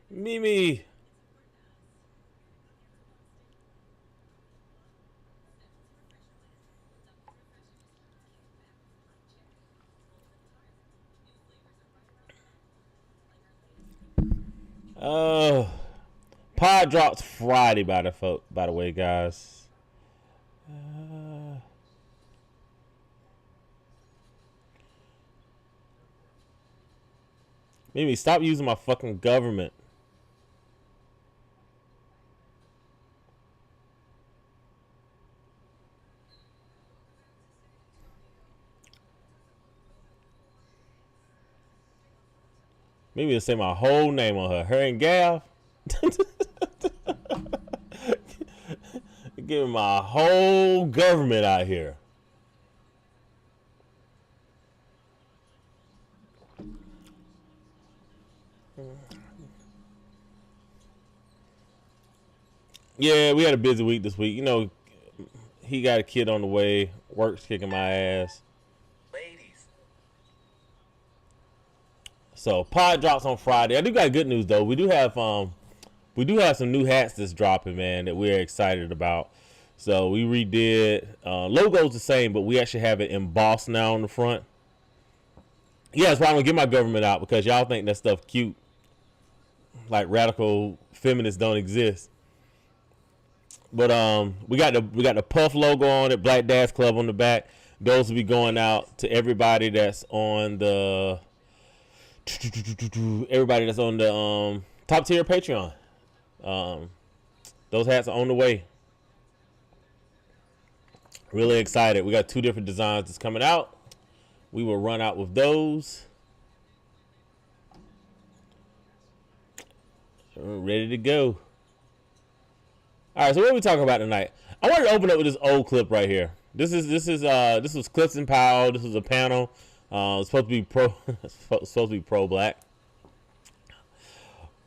Mimi. Oh, pod drops Friday by the way, guys. Mimi, stop using my fucking government. Maybe to say my whole name on her. Her and Gav. Giving my whole government out here. Yeah, we had a busy week this week. You know, he got a kid on the way. Work's kicking my ass. So pod drops on Friday. I do got good news though. We do have some new hats that's dropping, man, that we're excited about. So we redid logo's the same, but we actually have it embossed now on the front. Yeah, that's why I'm gonna get my government out, because y'all think that stuff cute. Like radical feminists don't exist. But we got the Puff logo on it, Black Dads Club on the back. Those will be going out to everybody that's on the top tier Patreon. Those hats are on the way. Really excited. We got 2 different designs that's coming out. We will run out with those. We're ready to go. All right, so what are we talking about tonight? I wanted to open up with this old clip right here. This was Clifton Powell. This was a panel. It's supposed to be pro black,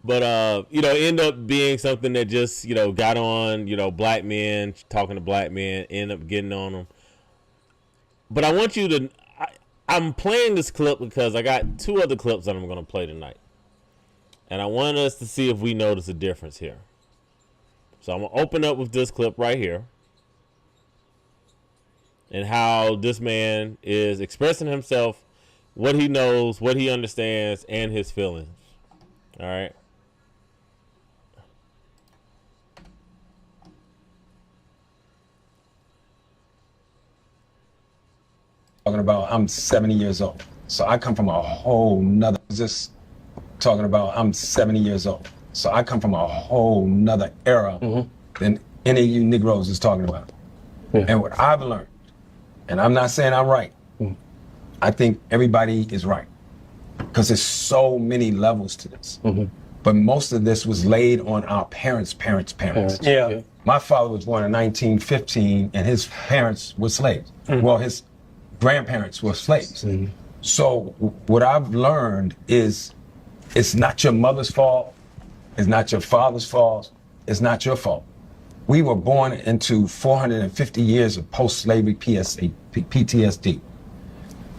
but you know, end up being something that just, you know, got on, you know, black men talking to black men, end up getting on them. But I want you to, I'm playing this clip because I got 2 other clips that I'm going to play tonight, and I want us to see if we notice a difference here. So I'm going to open up with this clip right here, and how this man is expressing himself, what he knows, what he understands, and his feelings. All right. Talking about I'm 70 years old. So I come from a whole nother, just talking about I'm 70 years old. So I come from a whole nother era than any of you Negroes is talking about. Yeah. And what I've learned, and I'm not saying I'm right, I think everybody is right, because there's so many levels to this. But most of this was laid on our parents' parents. Yeah. My father was born in 1915, and his parents were slaves. Well, his grandparents were slaves. So what I've learned is, it's not your mother's fault, it's not your father's fault, it's not your fault. We were born into 450 years of post-slavery PTSD.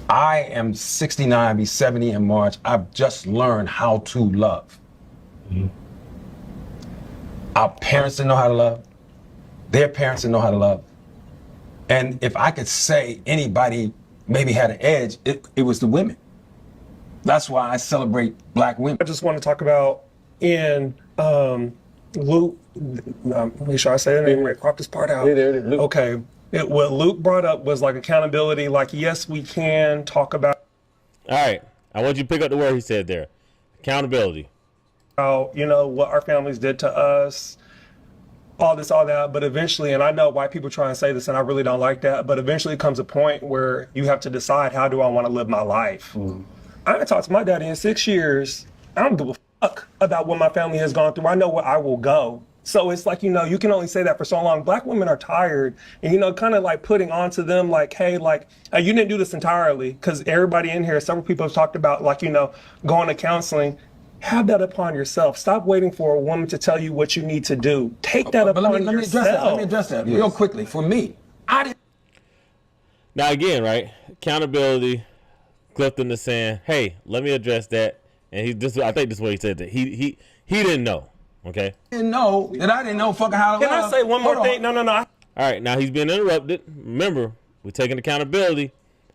I am 69, be 70 in March. I've just learned how to love. Our parents didn't know how to love. Their parents didn't know how to love. And if I could say anybody maybe had an edge, it was the women. That's why I celebrate black women. I just want to talk about in Luke, make sure I say the name right, crop this part out. Okay. What Luke brought up was like accountability, like, yes, we can talk about. All right. I want you to pick up the word he said there. Accountability. about, what our families did to us, all this, all that. But eventually, and I know why people try and say this, and I really don't like that, but eventually comes a point where you have to decide, how do I want to live my life? I haven't talked to my daddy in 6 years. I don't give a fuck about what my family has gone through. I know where I will go. So it's like, you can only say that for so long. Black women are tired and, kind of like putting onto them like, hey, you didn't do this entirely, because everybody in here, several people have talked about going to counseling. Have that upon yourself. Stop waiting for a woman to tell you what you need to do. Take that upon yourself. Let me address that real quickly. For me, I didn't. Now again, right? Accountability. Clifton is saying, "Hey, let me address that." And I think this is what he said, that he didn't know. Okay. I didn't know that I didn't know fucking how to Can I say one more thing? No. All right. Now he's been interrupted. Remember, we're taking accountability.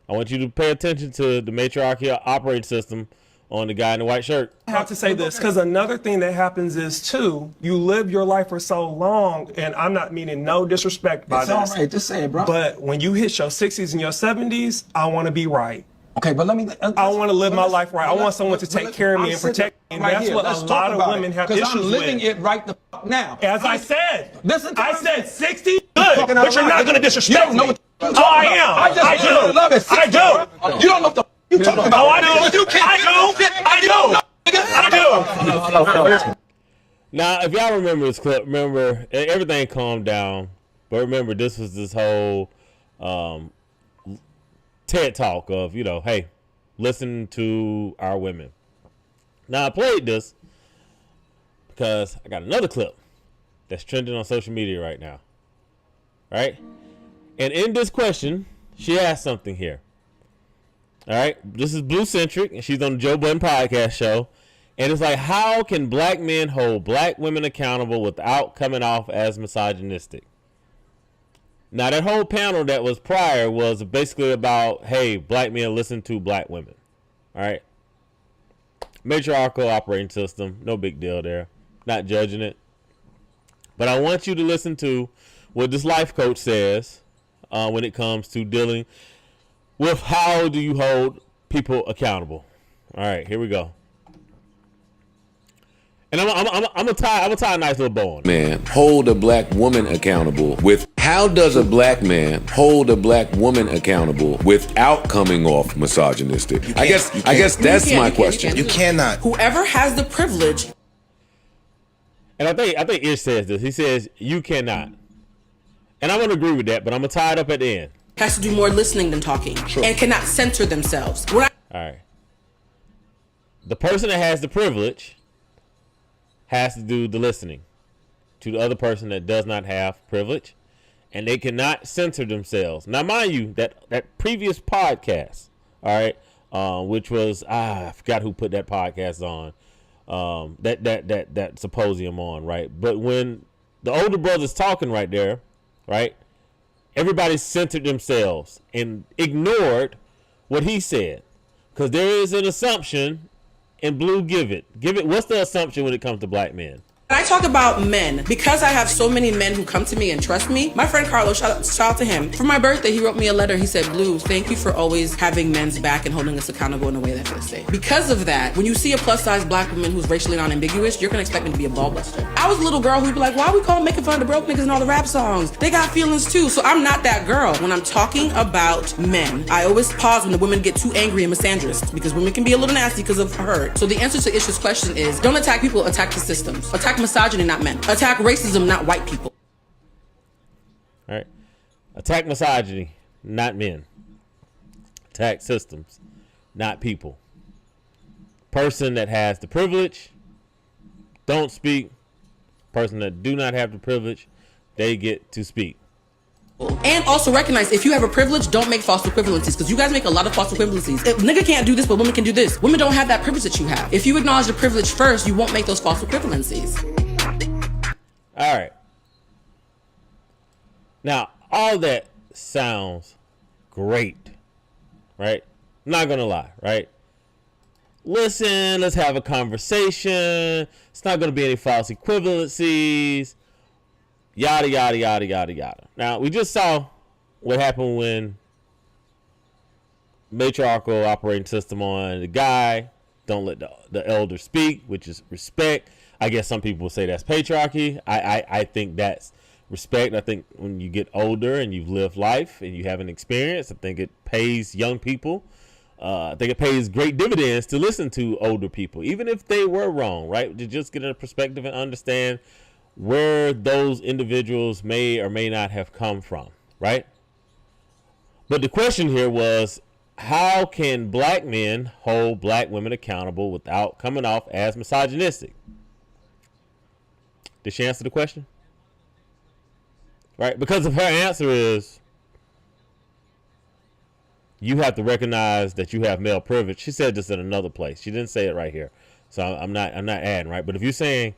I want you to pay attention to the matriarchal operating system on the guy in the white shirt. I have to say this, because another thing that happens is, too, you live your life for so long, and I'm not meaning no disrespect by this. It's all right, just say it, bro. But when you hit your 60s and your 70s, I want to be right. Okay, but let me... I want to live my life right. I want someone to take care of me and protect me. And that's what a lot of women have issues with. Because I'm living it right the fuck now. As I said, I said 60, good, but you're not going to disrespect me. Oh, I am. I do. Love it. I do. You don't know what the fuck you talking about. Oh, I do. I do. Now, if y'all remember this clip, remember, everything calmed down. But remember, this was this whole TED talk of, hey, listen to our women. Now, I played this because I got another clip that's trending on social media right now. Right? And in this question, she asked something here. All right? This is Blue Centric, and she's on the Joe Budden podcast show. And it's like, how can black men hold black women accountable without coming off as misogynistic? Now, that whole panel that was prior was basically about, hey, black men listen to black women. All right? Matriarchal operating system. No big deal there. Not judging it. But I want you to listen to what this life coach says when it comes to dealing with how do you hold people accountable. All right, here we go. And I'm gonna tie a nice little bow on it. Man, hold a black woman accountable with how does a black man hold a black woman accountable without coming off misogynistic? I guess that's my question. You cannot. Whoever has the privilege. And I think Ish says this. He says you cannot. And I'm gonna agree with that, but I'm gonna tie it up at the end. Has to do more listening than talking, and cannot censor themselves. All right. The person that has the privilege has to do the listening to the other person that does not have privilege, and they cannot censor themselves. Now, mind you, that previous podcast, all right, which was I forgot who put that podcast on, that symposium on, right? But when the older brother's talking right there, right, everybody centered themselves and ignored what he said, because there is an assumption. And Blue, give it. What's the assumption when it comes to black men? When I talk about men, because I have so many men who come to me and trust me, my friend Carlos, shout out to him. For my birthday, he wrote me a letter. He said, Blue, thank you for always having men's back and holding us accountable in a way that feels safe. Because of that, when you see a plus-size black woman who's racially non-ambiguous, you're going to expect me to be a ball buster. I was a little girl who'd be like, why are we calling making fun of the broke niggas in all the rap songs? They got feelings too. So I'm not that girl. When I'm talking about men, I always pause when the women get too angry and misandrist, because women can be a little nasty because of hurt. So the answer to Ish's question is, don't attack people, attack the systems. Attack misogyny, not men. Attack racism, not white people. All right. Attack misogyny, not men. Attack systems, not people. Person that has the privilege, don't speak. Person that do not have the privilege, they get to speak. And also recognize, if you have a privilege, don't make false equivalencies, because you guys make a lot of false equivalencies. If nigga can't do this, but women can do this. Women don't have that privilege that you have. If you acknowledge the privilege first, you won't make those false equivalencies. All right. Now, all that sounds great, right? I'm not going to lie, right? Listen, let's have a conversation. It's not going to be any false equivalencies. Yada, yada, yada, yada, yada. Now, we just saw what happened when matriarchal operating system on the guy don't let the elder speak, which is respect. I guess some people will say that's patriarchy. I think that's respect. I think when you get older and you've lived life and you have an experience, I think it pays young people. I think it pays great dividends to listen to older people, even if they were wrong, right? To just get a perspective and understand where those individuals may or may not have come from, right? But the question here was, how can black men hold black women accountable without coming off as misogynistic? Did she answer the question? Right? Because if her answer is, you have to recognize that you have male privilege. She said this in another place. She didn't say it right here. So I'm not adding, right? But if you're saying,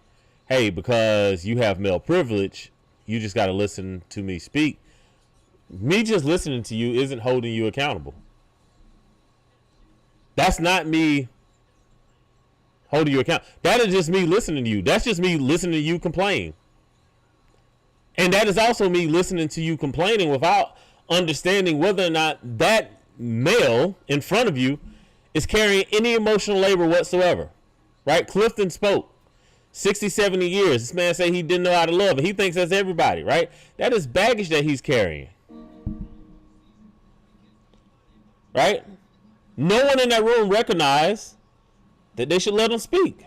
hey, because you have male privilege, you just got to listen to me speak. Me just listening to you isn't holding you accountable. That's not me holding you accountable. That is just me listening to you. That's just me listening to you complain. And that is also me listening to you complaining without understanding whether or not that male in front of you is carrying any emotional labor whatsoever. Right? Clifton spoke. 60, 70 years. This man said he didn't know how to love, and he thinks that's everybody, right? That is baggage that he's carrying. Right? No one in that room recognized that they should let him speak.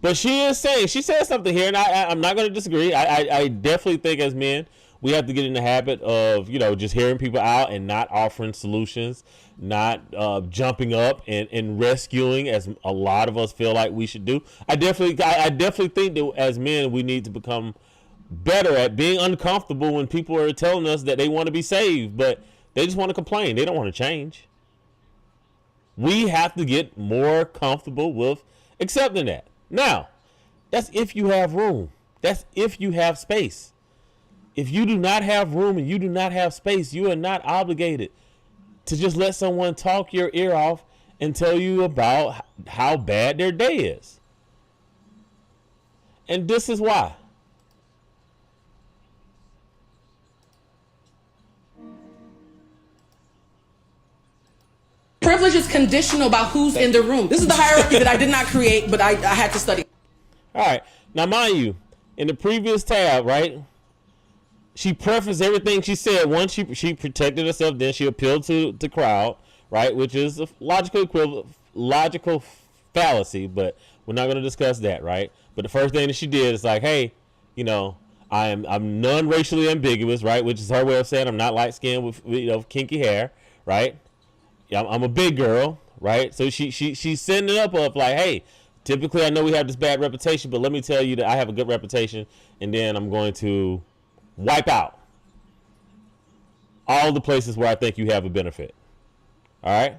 But she is saying, she said something here, and I'm not going to disagree. I definitely think as men, we have to get in the habit of, just hearing people out and not offering solutions, not jumping up and rescuing as a lot of us feel like we should do. I definitely think that as men, we need to become better at being uncomfortable when people are telling us that they want to be saved, but they just want to complain. They don't want to change. We have to get more comfortable with accepting that. Now, that's if you have room. That's if you have space. If you do not have room and you do not have space, you are not obligated to just let someone talk your ear off and tell you about how bad their day is. And this is why. Privilege is conditional about who's in the room. This is the hierarchy that I did not create, but I had to study. All right. Now, mind you, in the previous tab, right, she prefaced everything she said. Once she protected herself, then she appealed to the crowd, right, which is a logical fallacy, but we're not going to discuss that, right? But the first thing that she did is like, hey, I'm non-racially ambiguous, right, which is her way of saying I'm not light-skinned with kinky hair, right? I'm a big girl, right? So she's setting it up like, hey, typically I know we have this bad reputation, but let me tell you that I have a good reputation, and then I'm going to wipe out all the places where I think you have a benefit. All right?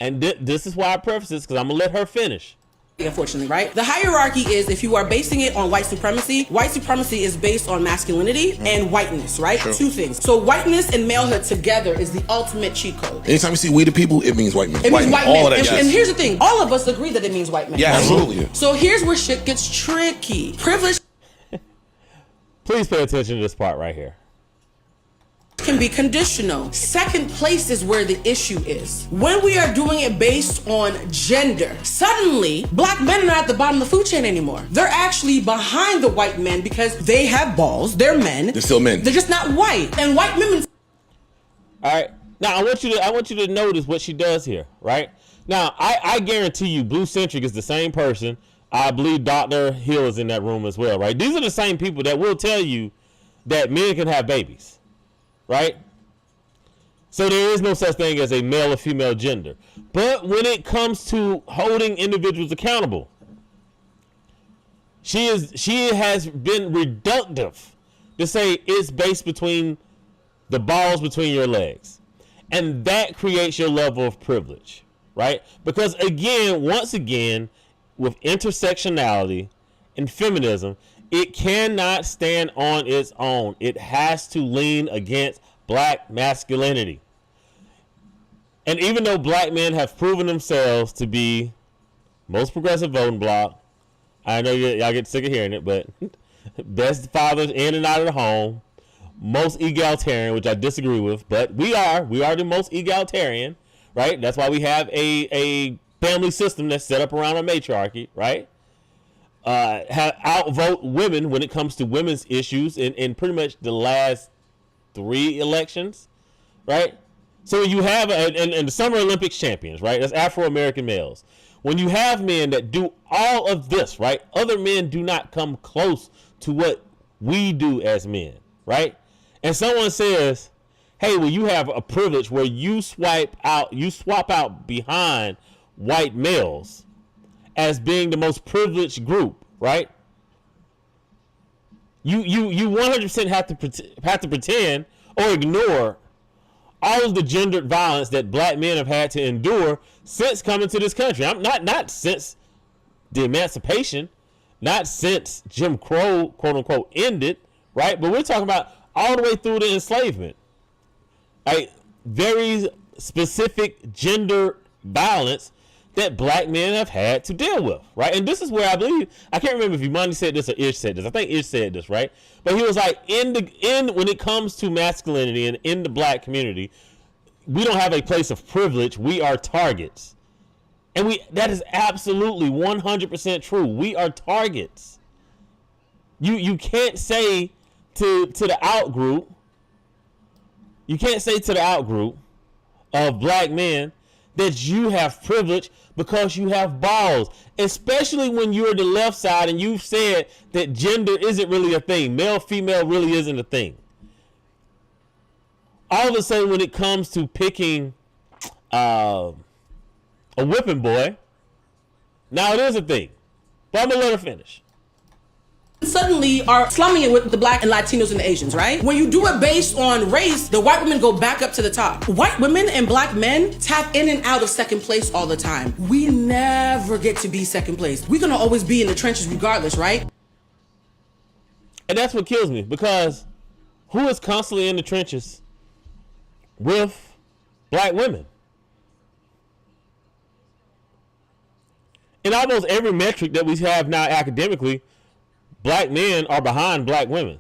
And this is why I preface this, because I'm going to let her finish. Unfortunately, right? The hierarchy is, if you are basing it on white supremacy is based on masculinity and whiteness, right? Sure. Two things. So whiteness and malehood together is the ultimate cheat code. Anytime you see we the people, it means white men. It means white men. All of that, and here's the thing. All of us agree that it means white men. Yeah, right? absolutely. So here's where shit gets tricky. Privilege Please pay attention to this part right here. Can be conditional. Second place is where the issue is. When we are doing it based on gender, suddenly black men are not at the bottom of the food chain anymore. They're actually behind the white men because they have balls. They're men. They're still men. They're just not white. And white women. All right. Now I want you to notice what she does here, right? Now I guarantee you, Blue Centric is the same person. I believe Dr. Hill is in that room as well, right? These are the same people that will tell you that men can have babies. Right? So there is no such thing as a male or female gender. But when it comes to holding individuals accountable, she has been reductive to say it's based between the balls between your legs. And that creates your level of privilege, right? Because once again, with intersectionality and feminism, it cannot stand on its own. It has to lean against black masculinity. And even though black men have proven themselves to be most progressive voting bloc, I know y'all get sick of hearing it, but best fathers in and out of the home, most egalitarian, which I disagree with, but we are the most egalitarian, right? That's why we have a family system that's set up around a matriarchy, right? Have outvote women when it comes to women's issues in pretty much the last 3 elections, right? So you have and the Summer Olympics champions, right? That's Afro-American males. When you have men that do all of this, right? Other men do not come close to what we do as men, right? And someone says, hey, well, you have a privilege where you swap out behind white males as being the most privileged group, right? You 100% have to pretend or ignore all of the gendered violence that black men have had to endure since coming to this country. I'm not since the emancipation, not since Jim Crow, quote unquote, ended, right? But we're talking about all the way through the enslavement. Right? Very specific gender violence that black men have had to deal with, right? And this is where I believe, I can't remember if Imani said this or Ish said this. I think Ish said this, right? But he was like, when it comes to masculinity and in the black community, we don't have a place of privilege. We are targets. And that is absolutely 100% true. We are targets. You can't say to the out group, of black men that you have privilege because you have balls, especially when you're the left side and you've said that gender isn't really a thing. Male, female really isn't a thing. All of a sudden, when it comes to picking a whipping boy, now it is a thing. But I'm going to let her finish. Suddenly are slumming it with the black and Latinos and the Asians, right? When you do it based on race, the white women go back up to the top. White women and black men tap in and out of second place all the time. We never get to be second place. We're gonna always be in the trenches regardless, right? And that's what kills me, because who is constantly in the trenches with black women? In almost every metric that we have now academically, black men are behind black women.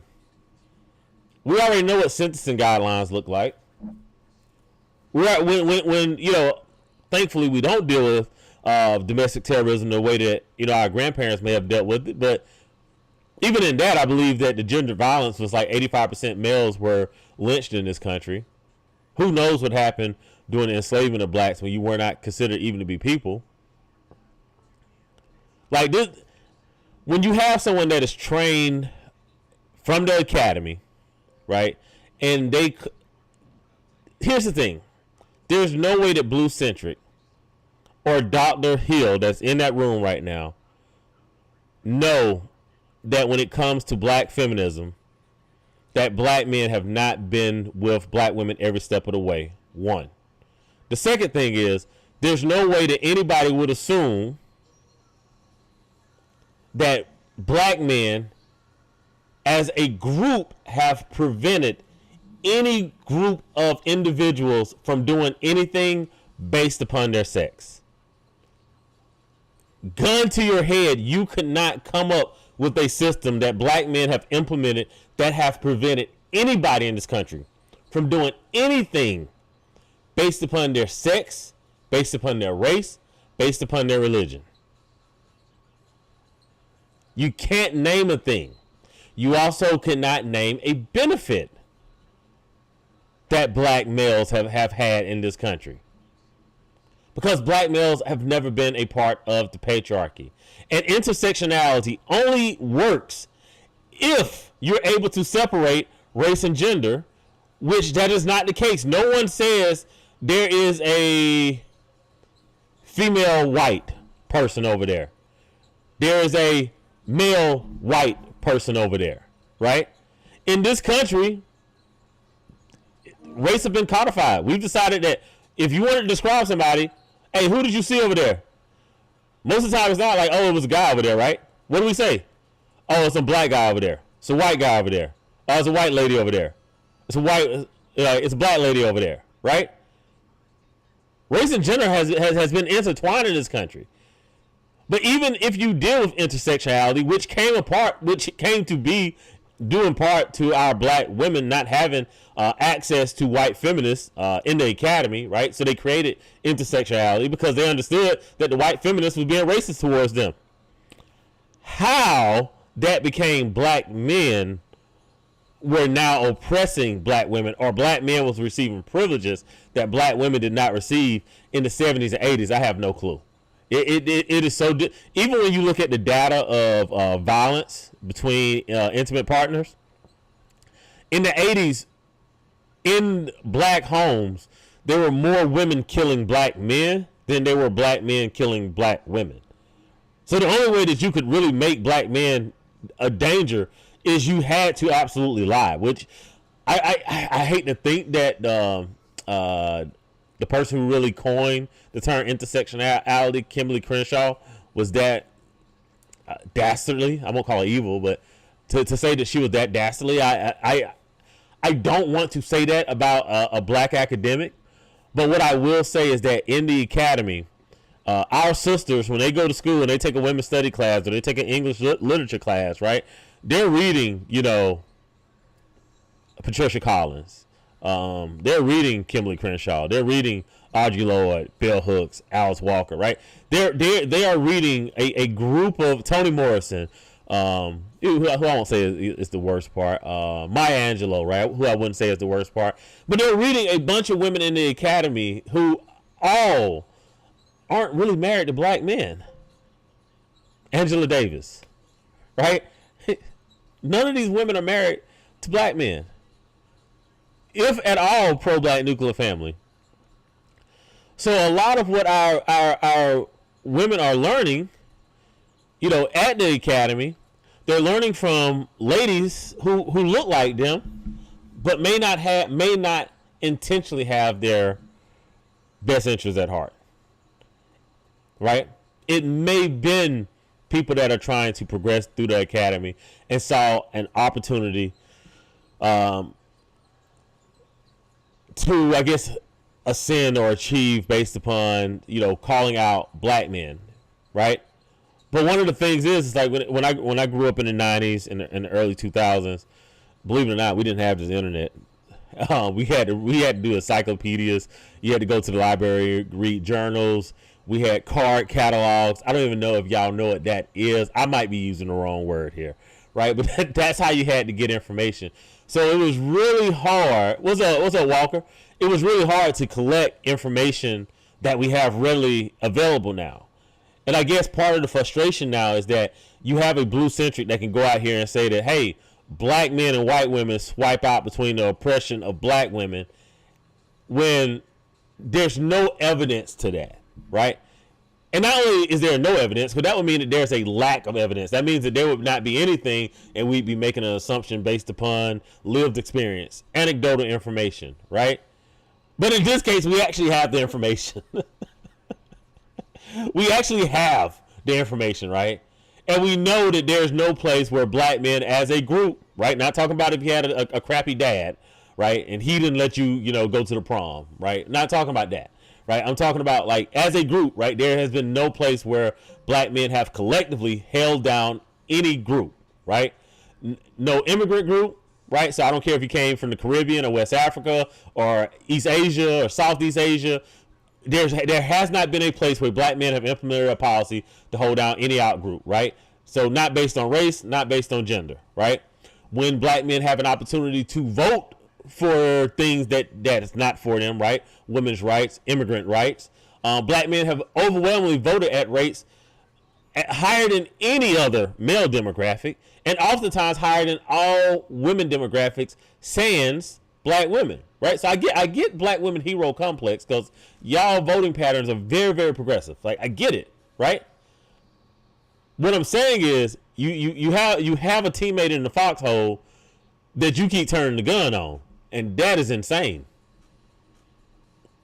We already know what sentencing guidelines look like. When thankfully we don't deal with domestic terrorism the way that our grandparents may have dealt with it. But even in that, I believe that the gender violence was like 85% males were lynched in this country. Who knows what happened during the enslavement of blacks when you were not considered even to be people? Like this. When you have someone that is trained from the academy, right? And here's the thing. There's no way that Blue Centric or Dr. Hill that's in that room right now know that when it comes to black feminism, that black men have not been with black women every step of the way. One. The second thing is, there's no way that anybody would assume that black men as a group have prevented any group of individuals from doing anything based upon their sex. Gun to your head, you could not come up with a system that black men have implemented that have prevented anybody in this country from doing anything based upon their sex, based upon their race, based upon their religion. You can't name a thing. You also cannot name a benefit that black males have had in this country. Because black males have never been a part of the patriarchy. And intersectionality only works if you're able to separate race and gender, which that is not the case. No one says there is a female white person over there. There is a male white person over there, right? In this country, race have been codified. We've decided that if you want to describe somebody, hey, who did you see over there? Most of the time it's not like, oh, it was a guy over there, right? What do we say? Oh, it's a black guy over there. It's a white guy over there. Oh, it's a white lady over there. It's a black lady over there, right? Race and gender has been intertwined in this country. But even if you deal with intersectionality, which came to be due in part to our black women not having access to white feminists in the academy, right? So they created intersectionality because they understood that the white feminists was being racist towards them. How that became black men were now oppressing black women, or black men was receiving privileges that black women did not receive in the 70s and 80s, I have no clue. It is so even when you look at the data of violence between intimate partners in the 80s, in black homes there were more women killing black men than there were black men killing black women. So the only way that you could really make black men a danger is you had to absolutely lie, which I hate to think that the person who really coined the term intersectionality, Kimberly Crenshaw, was that dastardly. I won't call her evil, but to say that she was that dastardly, I don't want to say that about a black academic. But what I will say is that in the academy, our sisters, when they go to school and they take a women's study class or they take an English literature class, right, they're reading, Patricia Collins. They're reading Kimberly Crenshaw. They're reading Audre Lorde, Bell Hooks, Alice Walker, right? They are reading a group of Toni Morrison, who I won't say is the worst part, Maya Angelou, right? Who I wouldn't say is the worst part. But they're reading a bunch of women in the academy who all aren't really married to black men. Angela Davis, right? None of these women are married to black men, if at all pro-black nuclear family. So a lot of what our women are learning, at the academy, they're learning from ladies who look like them, but may not intentionally have their best interests at heart. Right? It may have been people that are trying to progress through the academy and saw an opportunity to, I guess, ascend or achieve based upon, calling out black men, right? But one of the things is like when I grew up in the 90s and in the early 2000s, believe it or not, we didn't have this internet. We had to do encyclopedias. You had to go to the library, read journals. We had card catalogs. I don't even know if y'all know what that is. I might be using the wrong word here, right? But that's how you had to get information. So it was really hard. What's up, Walker? It was really hard to collect information that we have readily available now. And I guess part of the frustration now is that you have a blue centric that can go out here and say that, hey, black men and white women swipe out between the oppression of black women, when there's no evidence to that, right? And not only is there no evidence, but that would mean that there's a lack of evidence. That means that there would not be anything, and we'd be making an assumption based upon lived experience, anecdotal information, right? But in this case, we actually have the information. We actually have the information, right? And we know that there's no place where black men as a group, right? Not talking about if you had a crappy dad, right? And he didn't let you, go to the prom, right? Not talking about that, right? I'm talking about like as a group, right? There has been no place where black men have collectively held down any group, right? No immigrant group, right? So I don't care if you came from the Caribbean or West Africa or East Asia or Southeast Asia. There has not been a place where black men have implemented a policy to hold down any out group, right? So not based on race, not based on gender, right? When black men have an opportunity to vote for things that is not for them, right? Women's rights, immigrant rights. Black men have overwhelmingly voted at rates higher than any other male demographic, and oftentimes higher than all women demographics, sans black women, right? So I get black women hero complex because y'all voting patterns are very, very progressive. Like I get it, right? What I'm saying is you have a teammate in the foxhole that you keep turning the gun on, and that is insane.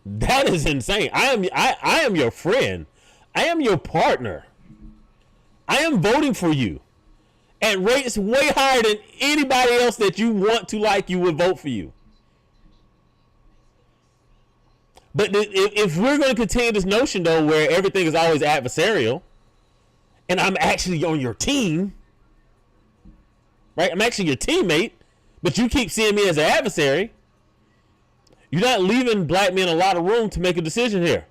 That is insane. I am your friend. I am your partner. I am voting for you at rates way higher than anybody else that you want to like you would vote for you. But if we're going to continue this notion, though, where everything is always adversarial, and I'm actually on your team, right? I'm actually your teammate, but you keep seeing me as an adversary. You're not leaving black men a lot of room to make a decision here.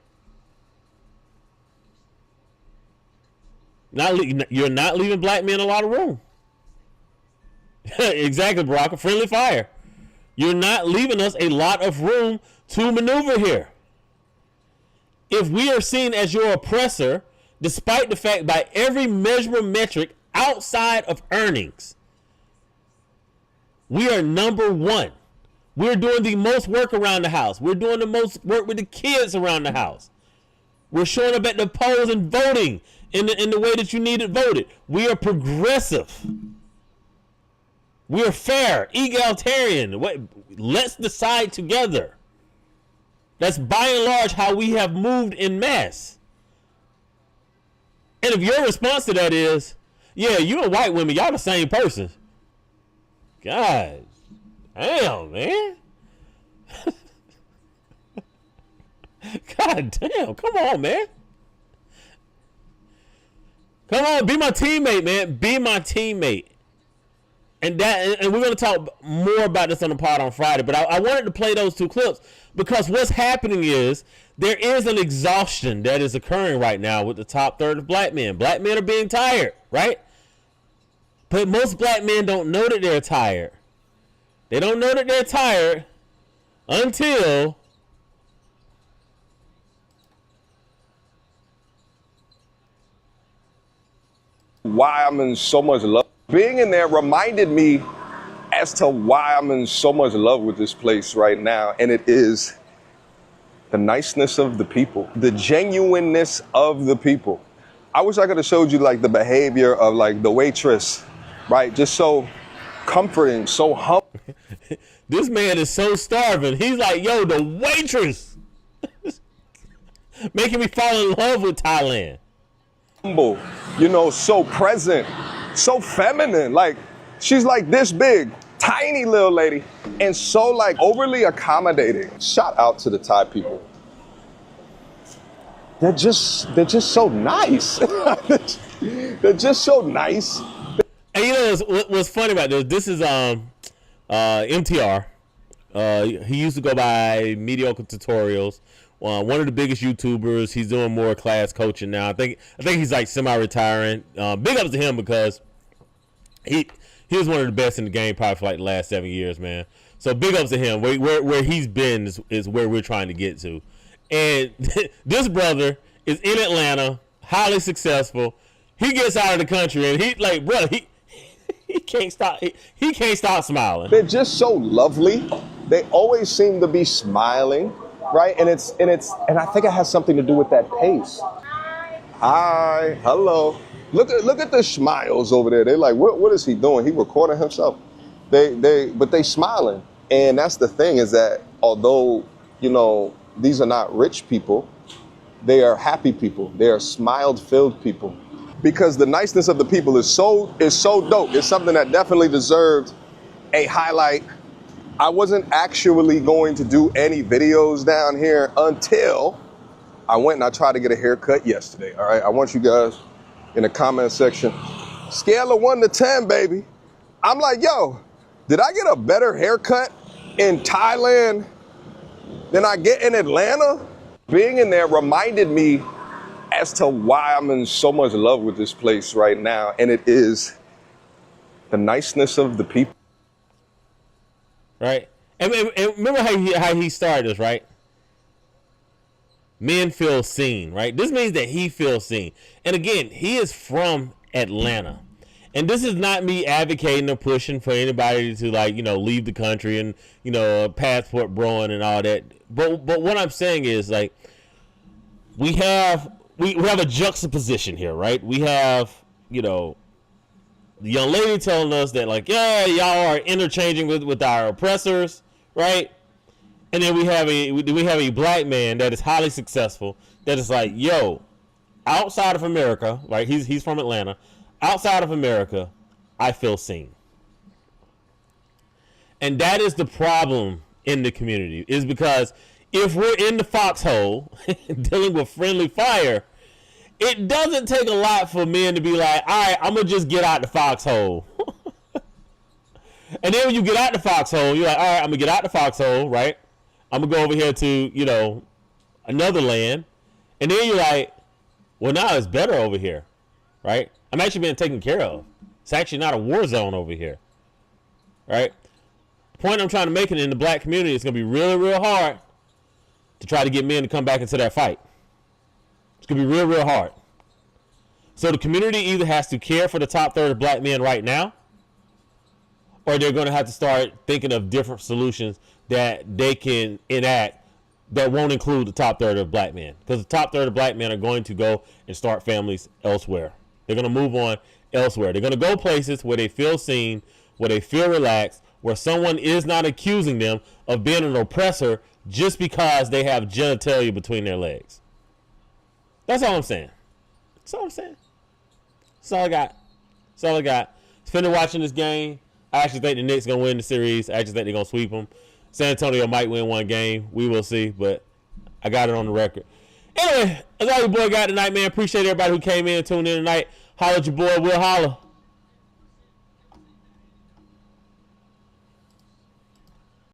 You're not leaving black men a lot of room. Exactly, Barack. A friendly fire. You're not leaving us a lot of room to maneuver here. If we are seen as your oppressor, despite the fact by every measurable metric outside of earnings, we are number one. We're doing the most work around the house. We're doing the most work with the kids around the house. We're showing up at the polls and voting in the way that you need it voted. We are progressive. We are fair, egalitarian. Let's decide together. That's by and large how we have moved in mass. And if your response to that is, yeah, you and white women, y'all the same person. God damn, man. God damn, come on, man. Come on, be my teammate, man. Be my teammate. And we're going to talk more about this on the pod on Friday, but I wanted to play those two clips because what's happening is there is an exhaustion that is occurring right now with the top third of black men. Black men are being tired, right? But most black men don't know that they're tired. They don't know that they're tired until why I'm in so much love. Being in there reminded me as to why I'm in so much love with this place right now. And it is the niceness of the people, the genuineness of the people. I wish I could have showed you like the behavior of like the waitress, right? Just so comforting, so humble. This man is so starving. He's like, yo, the waitress making me fall in love with Thailand. Humble, you know, so present, so feminine. Like she's like this big, tiny little lady, and so like overly accommodating. Shout out to the Thai people. They're just so nice. They're just so nice. And you know what's funny about this? This is MTR. He used to go by Mediocre Tutorials. One of the biggest YouTubers. He's doing more class coaching now. I think he's like semi-retiring. Big ups to him because he was one of the best in the game probably for like the last 7 years, man. So big ups to him. Where he's been is where we're trying to get to. And this brother is in Atlanta, highly successful. He gets out of the country and he like, brother, he can't stop. He can't stop smiling. They're just so lovely. They always seem to be smiling, right? And I think it has something to do with that pace. Hi, hello. Look at the smiles over there. They're like, what is he doing? He recording himself. But they smiling. And that's the thing is that although, you know, these are not rich people, they are happy people. They are smile-filled people. Because the niceness of the people is so dope. It's something that definitely deserved a highlight. I wasn't actually going to do any videos down here until I went and I tried to get a haircut yesterday. All right, I want you guys in the comment section, scale of 1 to 10, baby. I'm like, yo, did I get a better haircut in Thailand than I get in Atlanta? Being in there reminded me as to why I'm in so much love with this place right now. And it is the niceness of the people. Right? And remember how he started this, right? Men feel seen, right? This means that he feels seen. And again, he is from Atlanta. And this is not me advocating or pushing for anybody to like, you know, leave the country and, you know, passport broing and all that. But what I'm saying is like we have a juxtaposition here, right? We have, you know, the young lady telling us that like, yeah, y'all are interchanging with our oppressors, right? And then we have a black man that is highly successful that is like, yo, outside of America, right? He's from Atlanta. Outside of America, I feel seen. And that is the problem in the community, is because if we're in the foxhole dealing with friendly fire, it doesn't take a lot for men to be like, all right, I'm going to just get out the foxhole. And then when you get out the foxhole, you're like, all right, I'm gonna get out the foxhole, right? I'm gonna go over here to, another land. And then you're like, well, now it's better over here, right? I'm actually being taken care of. It's actually not a war zone over here, right? The point I'm trying to make it in the black community is gonna be really, real hard to try to get men to come back into that fight. It's gonna be real, real hard. So the community either has to care for the top third of black men right now, or they're going to have to start thinking of different solutions that they can enact that won't include the top third of black men. Because the top third of black men are going to go and start families elsewhere. They're going to move on elsewhere. They're going to go places where they feel seen, where they feel relaxed, where someone is not accusing them of being an oppressor just because they have genitalia between their legs. That's all I'm saying. That's all I'm saying. That's all I got. That's all I got. Finished watching this game. I actually think the Knicks going to win the series. I actually think they're going to sweep them. San Antonio might win one game. We will see, but I got it on the record. Anyway, that's all your boy got tonight, man. Appreciate everybody who came in and tuned in tonight. Holla at your boy. We'll holla.